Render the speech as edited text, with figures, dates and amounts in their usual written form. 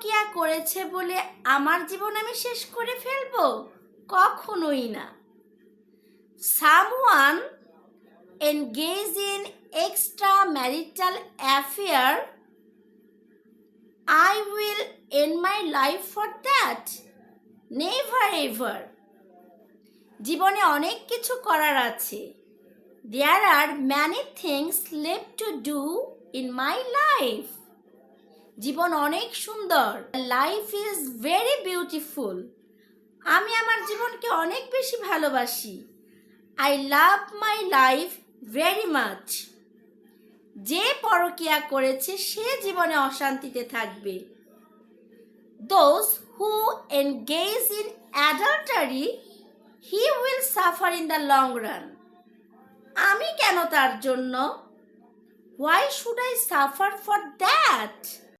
পরকীয়া করেছে বলে আমার জীবন আমি শেষ করে ফেলবো? কখনোই না। Someone engaged in extramarital affair, I will end my life for that. Never ever. জীবনে অনেক কিছু করার আছে। There are many things left to do in my life. জীবন অনেক সুন্দর। Life is very beautiful. আমি আমার জীবনকে অনেক বেশি ভালোবাসি। I love my life very much. যে পরকীয়া করেছে সে জীবনে অশান্তিতে থাকবে। Those who engage in adultery, he will suffer in the long run. আমি কেন তার জন্য? Why should I suffer for that?